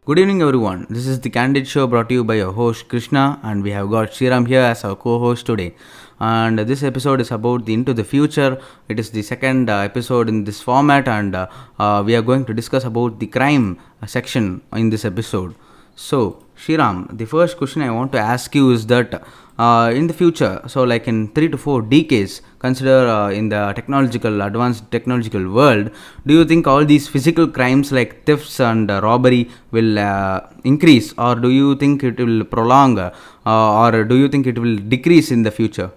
Good evening, everyone. This is the Candid show brought to you by your host Krishna, and we have got Sriram here as our co-host today. And this episode is about the Into the Future. It is the second episode in this format, and we are going to discuss about the crime section in this episode. So, Sriram, the first question I want to ask you is that in the future, so like in 3 to 4 decades, consider in the advanced technological world, do you think all these physical crimes like thefts and robbery will increase, or do you think it will prolong, or do you think it will decrease in the future?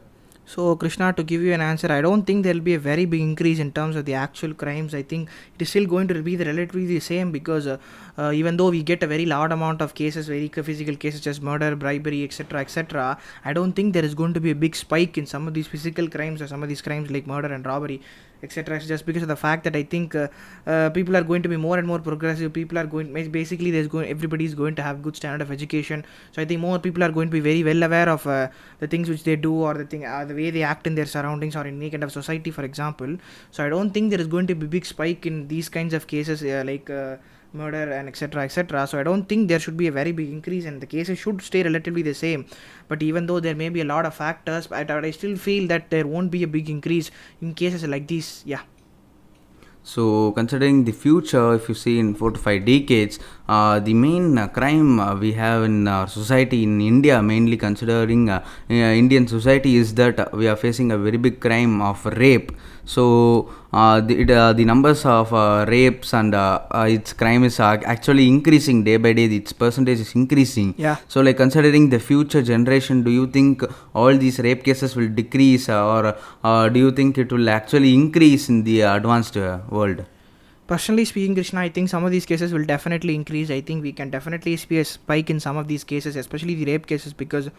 So, Krishna, to give you an answer, I don't think there will be a very big increase in terms of the actual crimes. I think it is still going to be the relatively the same because even though we get a very large amount of cases, very physical cases such as murder, bribery, etc., I don't think there is going to be a big spike in some of these physical crimes or some of these crimes like murder and robbery, etc. Just because of the fact that I think people are going to be more and more progressive. People are going basically everybody is going to have good standard of education. So I think more people are going to be very well aware of the things which they do or the way they act in their surroundings or in any kind of society, for example. So I don't think there is going to be a big spike in these kinds of cases like murder and etc. So I don't think there should be a very big increase, and the cases should stay relatively the same. But even though there may be a lot of factors, I still feel that there won't be a big increase in cases like these. Yeah. So, considering the future, if you see in 4 to 5 decades, the main crime we have in our society in India, mainly considering Indian society, is that we are facing a very big crime of rape. So, the numbers of rapes and its crime is actually increasing day by day. Its percentage is increasing. Yeah. So, like considering the future generation, do you think all these rape cases will decrease, or do you think it will actually increase in the advanced world? Personally speaking, Krishna, I think some of these cases will definitely increase. I think we can definitely see a spike in some of these cases, especially the rape cases, because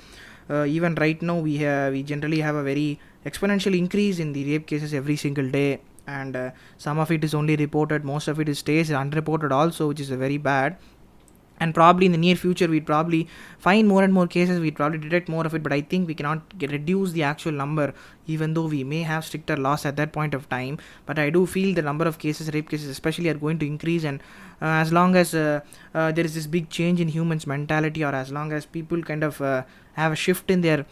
even right now we generally have a very exponential increase in the rape cases every single day, and some of it is only reported, most of it stays unreported also, which is very bad. And probably in the near future we'd probably find more and more cases, we'd probably detect more of it, but I think we cannot reduce the actual number, even though we may have stricter laws at that point of time. But I do feel the number of cases, rape cases especially, are going to increase, and as long as there is this big change in humans mentality, or as long as people kind of have a shift in their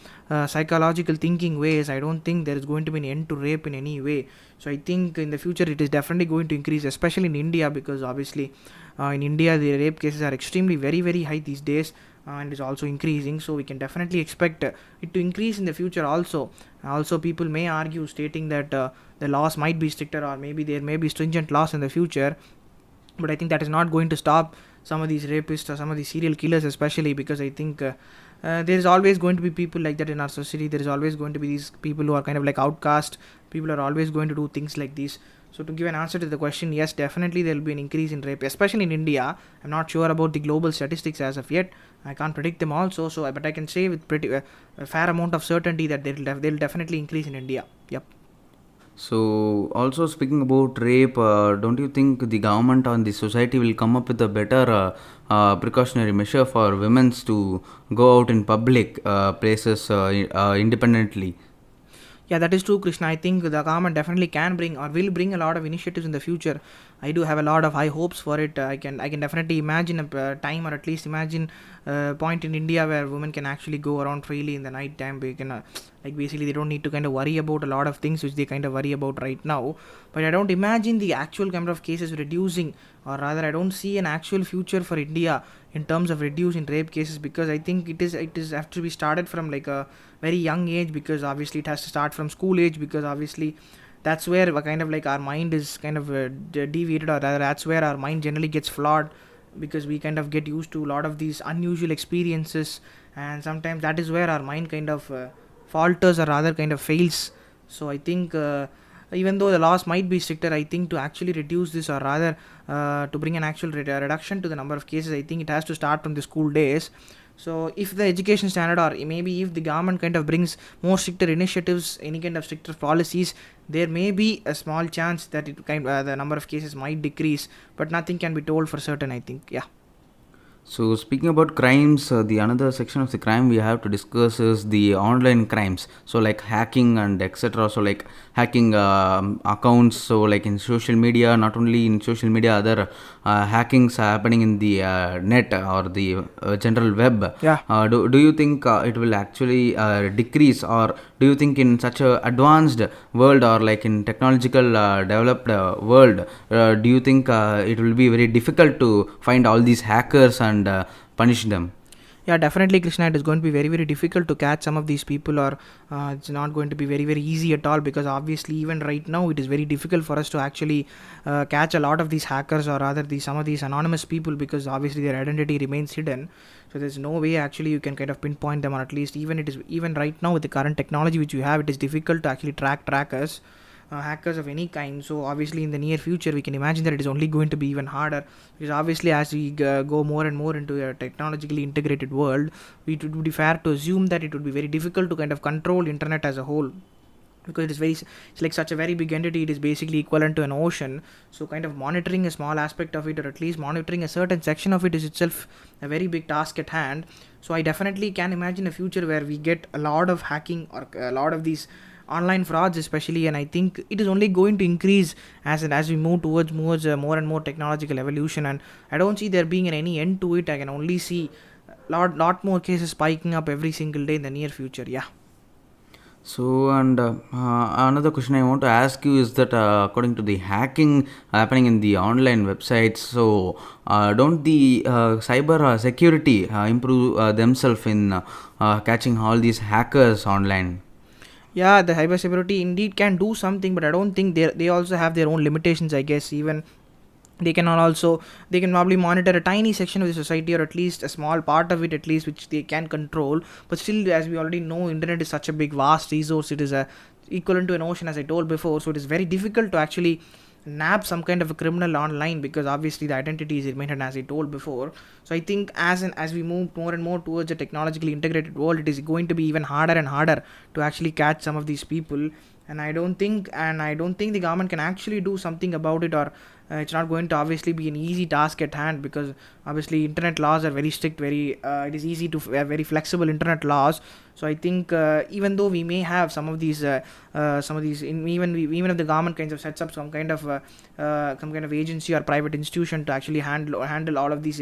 psychological thinking ways, I don't think there is going to be an end to rape in any way. So I think in the future it is definitely going to increase, especially in India, because obviously in India the rape cases are extremely very high these days, and is also increasing. So we can definitely expect it to increase in the future also. Also, people may argue stating that the laws might be stricter, or maybe there may be stringent laws in the future, but I think that is not going to stop some of these rapists or some of these serial killers, especially because I think there is always going to be people like that in our society. There is always going to be these people who are kind of like outcast. People are always going to do things like this. So to give an answer to the question, yes, definitely there will be an increase in rape, especially in India. I'm not sure about the global statistics as of yet. I can't predict them also. So, but I can say with pretty a fair amount of certainty that they'll definitely increase in India. Yep. So, also speaking about rape, don't you think the government and the society will come up with a better precautionary measure for women to go out in public places independently? Yeah, that is true, Krishna. I think the government definitely can bring or will bring a lot of initiatives in the future. I do have a lot of high hopes for it. I can definitely imagine a time, or at least imagine a point in India where women can actually go around freely in the night time. They can like basically they don't need to kind of worry about a lot of things which they kind of worry about right now. But I don't imagine the actual number of cases reducing, or rather I don't see an actual future for India in terms of reducing rape cases, because I think it is have to be started from like a very young age, because obviously it has to start from school age, because obviously that's where kind of like our mind is kind of deviated, or rather that's where our mind generally gets flawed, because we kind of get used to a lot of these unusual experiences, and sometimes that is where our mind kind of falters, or rather kind of fails. So I think even though the laws might be stricter, I think to actually reduce this, or rather to bring an actual reduction to the number of cases, I think it has to start from the school days. So if the education standard, or maybe if the government kind of brings more stricter initiatives, any kind of stricter policies, there may be a small chance that the number of cases might decrease, but nothing can be told for certain, I think. Yeah. So speaking about crimes, the another section of the crime we have to discuss is the online crimes. So like hacking and etc. So like hacking accounts. So like in social media, not only in social media, other hackings are happening in the net or the general web. Yeah. Do you think it will actually decrease, or do you think in such a advanced world or like in technological developed world, do you think it will be very difficult to find all these hackers and punish them? Yeah, definitely, Krishna. It is going to be very, very difficult to catch some of these people, or it's not going to be very, very easy at all, because obviously, even right now, it is very difficult for us to actually catch a lot of these hackers, or rather, some of these anonymous people, because obviously their identity remains hidden. So there's no way actually you can kind of pinpoint them, or at least even right now with the current technology which you have, it is difficult to actually track us. Hackers of any kind. So obviously in the near future we can imagine that it is only going to be even harder, because obviously as we go more and more into a technologically integrated world, it would be fair to assume that it would be very difficult to kind of control internet as a whole, because it's like such a very big entity. It is basically equivalent to an ocean. So kind of monitoring a small aspect of it, or at least monitoring a certain section of it, is itself a very big task at hand. So I definitely can imagine a future where we get a lot of hacking, or a lot of these online frauds especially, and I think it is only going to increase as we move towards more and more technological evolution, and I don't see there being any end to it. I can only see lot more cases spiking up every single day in the near future. Yeah. So, and another question I want to ask you is that according to the hacking happening in the online websites, so don't the cyber security improve themselves in catching all these hackers online? Yeah, the cybersecurity indeed can do something, but I don't think they also have their own limitations, I guess. Even they can also, they can probably monitor a tiny section of the society, or at least a small part of it at least, which they can control. But still, as we already know, internet is such a big vast resource. It is a equivalent to an ocean, as I told before. So it is very difficult to actually nab some kind of a criminal online, because obviously the identity is remained, as I told before. So I think as we move more and more towards a technologically integrated world, it is going to be even harder and harder to actually catch some of these people. And I don't think the government can actually do something about it, or it's not going to obviously be an easy task at hand, because obviously internet laws are very strict. It is easy to have very flexible internet laws. So I think even though we may have some of these even if the government kind of sets up some kind of agency or private institution to actually handle all of these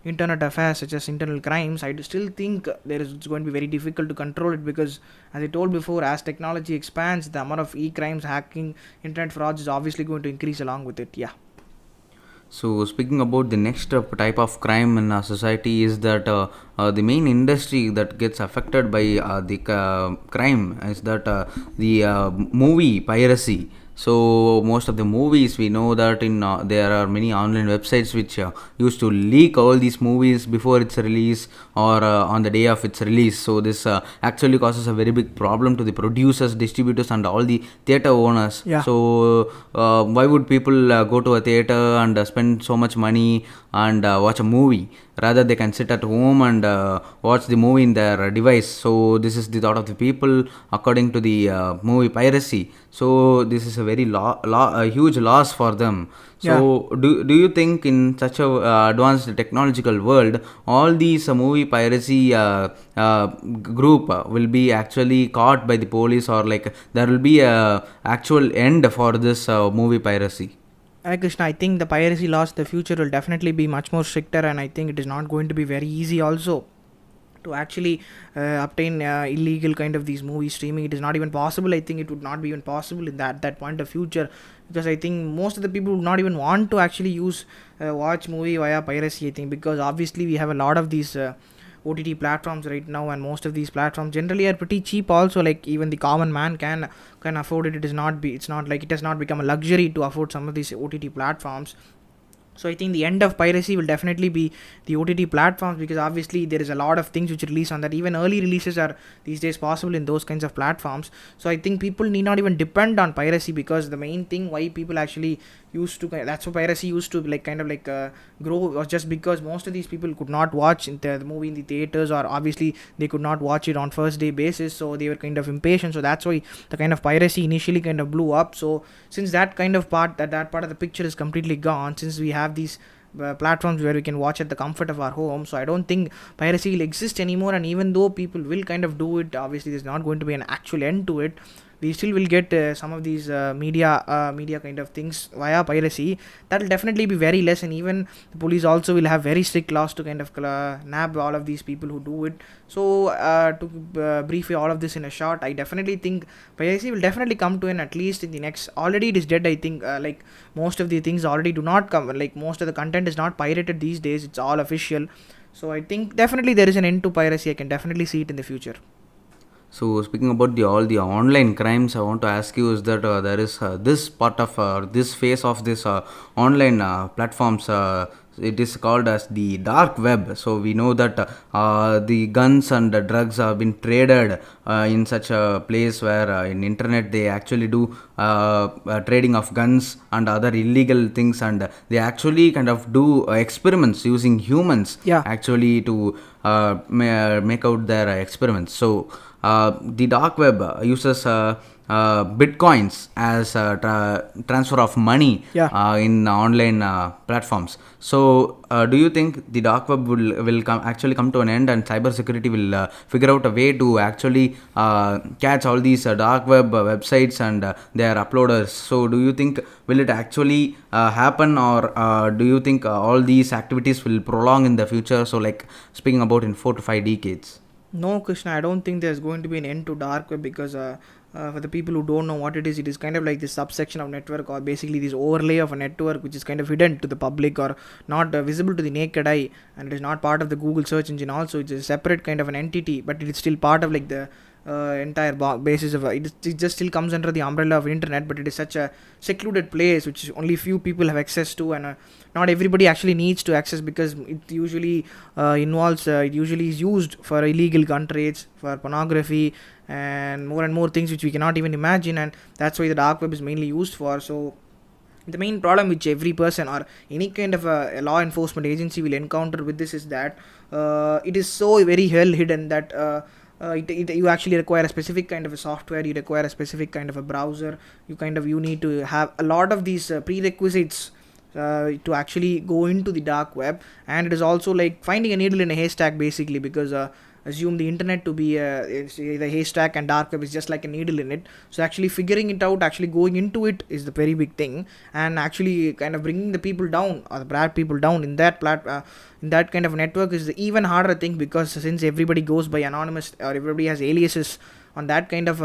internet affairs, such as internal crimes, I still think it's going to be very difficult to control it, because as I told before, as technology expands, the amount of e-crimes, hacking, internet frauds is obviously going to increase along with it. Yeah. So speaking about the next type of crime in our society is that the main industry that gets affected by the crime is that the movie piracy. So most of the movies, we know that in there are many online websites which used to leak all these movies before its release, or on the day of its release. So this actually causes a very big problem to the producers, distributors, and all the theater owners. Yeah. So why would people go to a theater and spend so much money and watch a movie? Rather they can sit at home and watch the movie in their device. So this is the thought of the people according to the movie piracy. So this is a very a huge loss for them. So do you think in such a advanced technological world, all these movie piracy group will be actually caught by the police, or like there will be a actual end for this movie piracy? Krishna, I think the piracy laws in the future will definitely be much more stricter, and I think it is not going to be very easy also to actually obtain illegal kind of these movie streaming. It is not even possible. I think it would not be even possible in that point of future, because I think most of the people would not even want to actually watch movie via piracy, I think, because obviously we have a lot of these OTT platforms right now, and most of these platforms generally are pretty cheap also. Like even the common man can afford it. It's not like it has not become a luxury to afford some of these OTT platforms. So I think the end of piracy will definitely be the OTT platforms, because obviously there is a lot of things which release on that. Even early releases are these days possible in those kinds of platforms. So I think people need not even depend on piracy, because the main thing why people actually that's why piracy used to grow, was just because most of these people could not watch the movie in the theaters, or obviously they could not watch it on first day basis, so they were kind of impatient. So that's why the kind of piracy initially kind of blew up. So since that kind of part that part of the picture is completely gone, since we have these platforms where we can watch at the comfort of our home. So I don't think piracy will exist anymore, and even though people will kind of do it, obviously there's not going to be an actual end to it. We still will get some of these media kind of things via piracy. That will definitely be very less, and even the police also will have very strict laws to kind of nab all of these people who do it. So to brief you all of this in a short, I definitely think piracy will definitely come to an, at least in the next, already it is dead. I think like most of the things already do not come, like most of the content is not pirated these days, it's all official. So I think definitely there is an end to piracy. I can definitely see it in the future. So speaking about all the online crimes, I want to ask you is that there is this part of this phase of this online platforms. It is called as the dark web. So we know that the guns and the drugs have been traded in such a place where in internet they actually do trading of guns and other illegal things, and they actually kind of do experiments using humans actually to make out their experiments. So the dark web uses bitcoins as transfer of money in online platforms. So do you think the dark web will come to an end, and cybersecurity will figure out a way to actually catch all these dark web websites and their uploaders? So do you think will it actually happen, or do you think all these activities will prolong in the future? So like speaking about in 4 to 5 decades. No, Krishna, I don't think there's going to be an end to dark web, because for the people who don't know what it is kind of like this subsection of network, or basically this overlay of a network which is kind of hidden to the public or not visible to the naked eye, and it is not part of the Google search engine also. It's a separate kind of an entity, but it is still part of like the entire basis of it just still comes under the umbrella of internet, but it is such a secluded place which only few people have access to, and not everybody actually needs to access, because it usually it usually is used for illegal gun trades, for pornography, and more things which we cannot even imagine, and that's why the dark web is mainly used for. So the main problem which every person or any kind of a law enforcement agency will encounter with this is that it is so very well hidden that you actually require a specific kind of a software, you require a specific kind of a browser, you need to have a lot of these prerequisites to actually go into the dark web. And it is also like finding a needle in a haystack basically, because assume the internet to be the haystack, and dark web is just like a needle in it. So actually figuring it out, actually going into it is the very big thing, and actually kind of bringing the people down or the bad people down in that in that kind of network is the even harder thing, because since everybody goes by anonymous or everybody has aliases on that kind of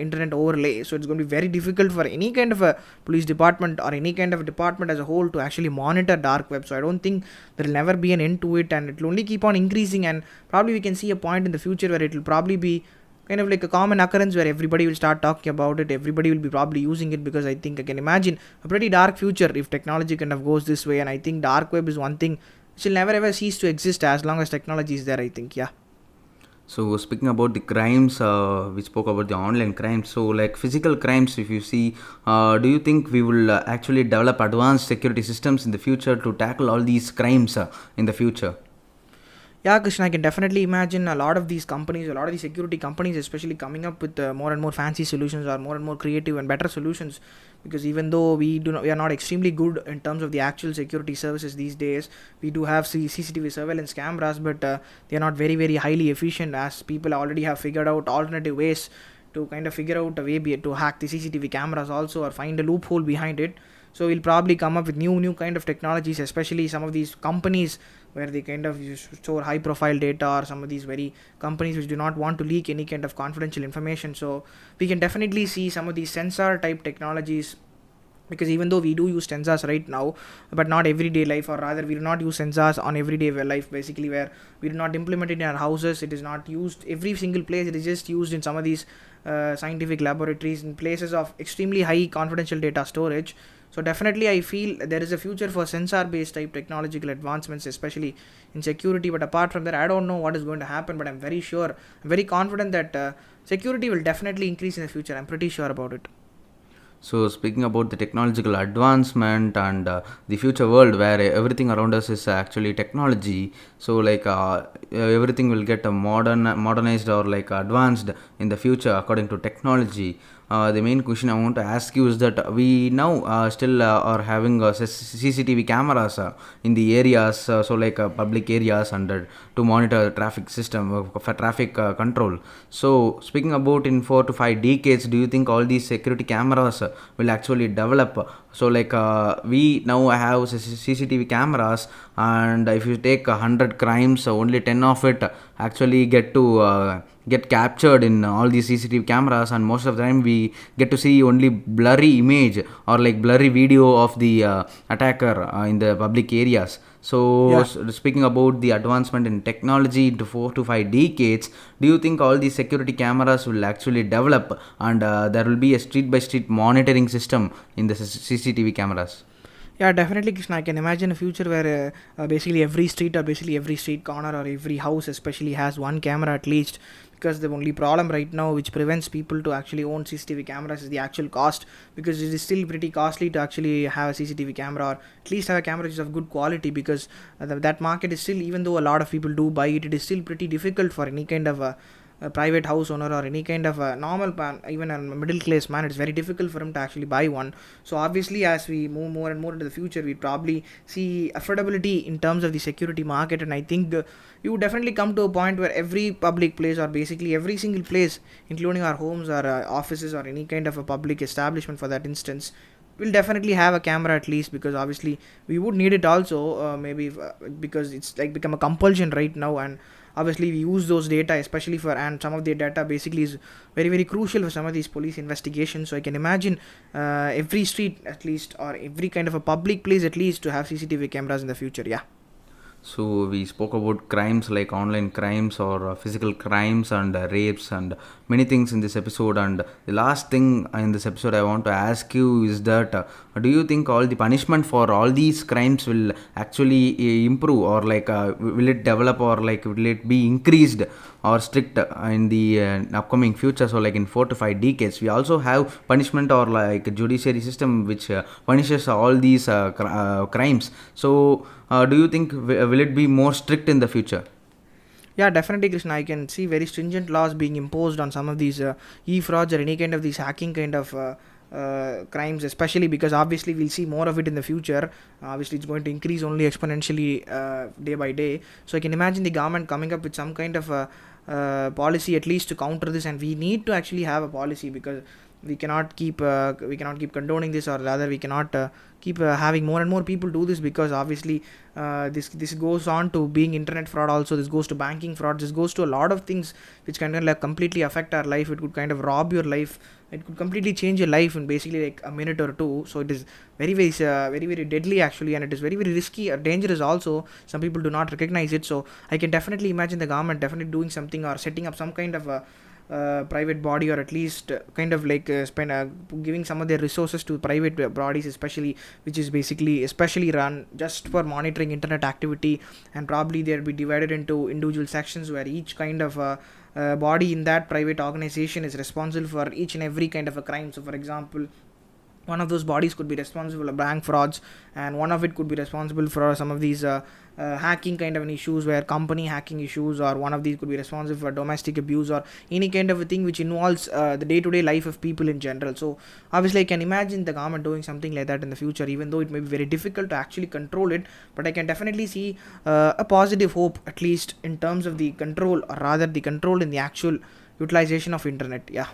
internet overlay, so it's going to be very difficult for any kind of a police department or any kind of a department as a whole to actually monitor dark web. So I don't think there will never be an end to it, and it will only keep on increasing, and probably we can see a point in the future where it will probably be kind of like a common occurrence where everybody will start talking about it, everybody will be probably using it, because I think I can imagine a pretty dark future if technology kind of goes this way. And I think dark web is one thing which will never ever cease to exist as long as technology is there, I think. So speaking about the crimes, we spoke about the online crimes. So like physical crimes, if you see, do you think we will actually develop advanced security systems in the future to tackle all these crimes in the future? Yeah, Krishna, I can definitely imagine a lot of these companies, a lot of these security companies especially, coming up with more and more fancy solutions, or more and more creative and better solutions, because even though we are not extremely good in terms of the actual security services these days, we do have CCTV surveillance cameras, but they are not very very highly efficient, as people already have figured out alternative ways to kind of figure out a way to hack the CCTV cameras also, or find a loophole behind it. So we'll probably come up with new kind of technologies, especially some of these companies where they kind of store high profile data, or some of these very companies which do not want to leak any kind of confidential information. So we can definitely see some of these sensor type technologies, because even though we do use sensors right now, but not everyday life, or rather we do not use sensors on everyday life basically, where we do not implement it in our houses, it is not used every single place, it is just used in some of these scientific laboratories, in places of extremely high confidential data storage. So definitely I feel there is a future for sensor based type technological advancements, especially in security. But apart from that, I don't know what is going to happen, but I'm very confident that security will definitely increase in the future. I'm pretty sure about it. So speaking about the technological advancement and the future world where everything around us is actually technology, so like everything will get modernized or like advanced in the future according to technology. the main question I want to ask you is that we now still are having CCTV cameras in the areas, so like public areas, and to monitor traffic system for traffic control. So speaking about in 4 to 5 decades, do you think all these security cameras will actually develop? So like we now have CCTV cameras, and if you take 100 crimes, only 10 of it actually get captured in all these CCTV cameras, and most of the time we get to see only blurry image or like blurry video of the attacker in the public areas. So Yeah. speaking about the advancement in technology into 4 to 5 decades, do you think all these security cameras will actually develop, and there will be a street by street monitoring system in the CCTV cameras? Yeah, definitely, Krishna. I can imagine a future where basically every street or basically every street corner or every house especially has one camera at least, because the only problem right now which prevents people to actually own CCTV cameras is the actual cost, because it is still pretty costly to actually have a CCTV camera, or at least have a camera which is of good quality, because that market is still, even though a lot of people do buy it, it is still pretty difficult for any kind of a private house owner or any kind of a normal man, even a middle class man. It's very difficult for him to actually buy one. So obviously, as we move more and more into the future, we probably see affordability in terms of the security market, and I think you would definitely come to a point where every public place, or basically every single place, including our homes or offices or any kind of a public establishment for that instance, will definitely have a camera at least, because obviously we would need it also, maybe because it's like become a compulsion right now, and obviously we use those data especially for, and some of the data basically is very very crucial for some of these police investigations. So I can imagine every street at least, or every kind of a public place at least, to have CCTV cameras in the future. Yeah. So we spoke about crimes like online crimes or physical crimes and rapes and many things in this episode. And the last thing in this episode I want to ask you is that do you think all the punishment for all these crimes will actually improve, or like will it develop, or like will it be increased or strict in the upcoming future? So like in 4 to 5 decades, we also have punishment or like a judiciary system which punishes all these crimes. So do you think will it be more strict in the future? Yeah, definitely, Krishna. I can see very stringent laws being imposed on some of these e-frauds or any kind of these hacking kind of crimes, especially because obviously we'll see more of it in the future. Obviously, it's going to increase only exponentially day by day. So I can imagine the government coming up with some kind of policy at least to counter this, and we need to actually have a policy, because we cannot keep condoning this, or rather we cannot keep having more and more people do this, because obviously this goes on to being internet fraud also, this goes to banking fraud, this goes to a lot of things which can kind of like completely affect our life. It could kind of rob your life, it could completely change your life in basically like a minute or two. So it is very very deadly actually, and it is very very risky or dangerous also. Some people do not recognize it. So I can definitely imagine the government definitely doing something, or setting up some kind of a private body, or at least kind of like giving some of their resources to private bodies especially, which is basically especially run just for monitoring internet activity, and probably they'll be divided into individual sections where each kind of body in that private organization is responsible for each and every kind of a crime. So for example, one of those bodies could be responsible for bank frauds, and one of it could be responsible for some of these hacking kind of an issues, where company hacking issues, or one of these could be responsible for domestic abuse, or any kind of a thing which involves the day-to-day life of people in general. So obviously I can imagine the government doing something like that in the future, even though it may be very difficult to actually control it, but I can definitely see a positive hope, at least in terms of the control, or rather the control in the actual utilization of internet. Yeah.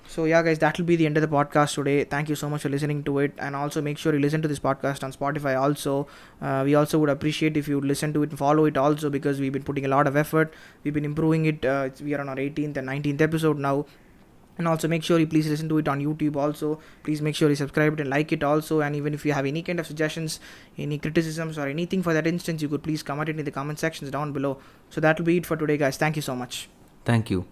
So yeah guys, that will be the end of the podcast today. Thank you so much for listening to it, and also make sure you listen to this podcast on Spotify also. We also would appreciate if you listen to it and follow it also, because we've been putting a lot of effort, we've been improving it. We are on our 18th and 19th episode now. And also make sure you please listen to it on YouTube also. Please make sure you subscribe it and like it also. And even if you have any kind of suggestions, any criticisms, or anything for that instance, you could please comment it in the comment sections down below. So that will be it for today guys. Thank you so much. Thank you.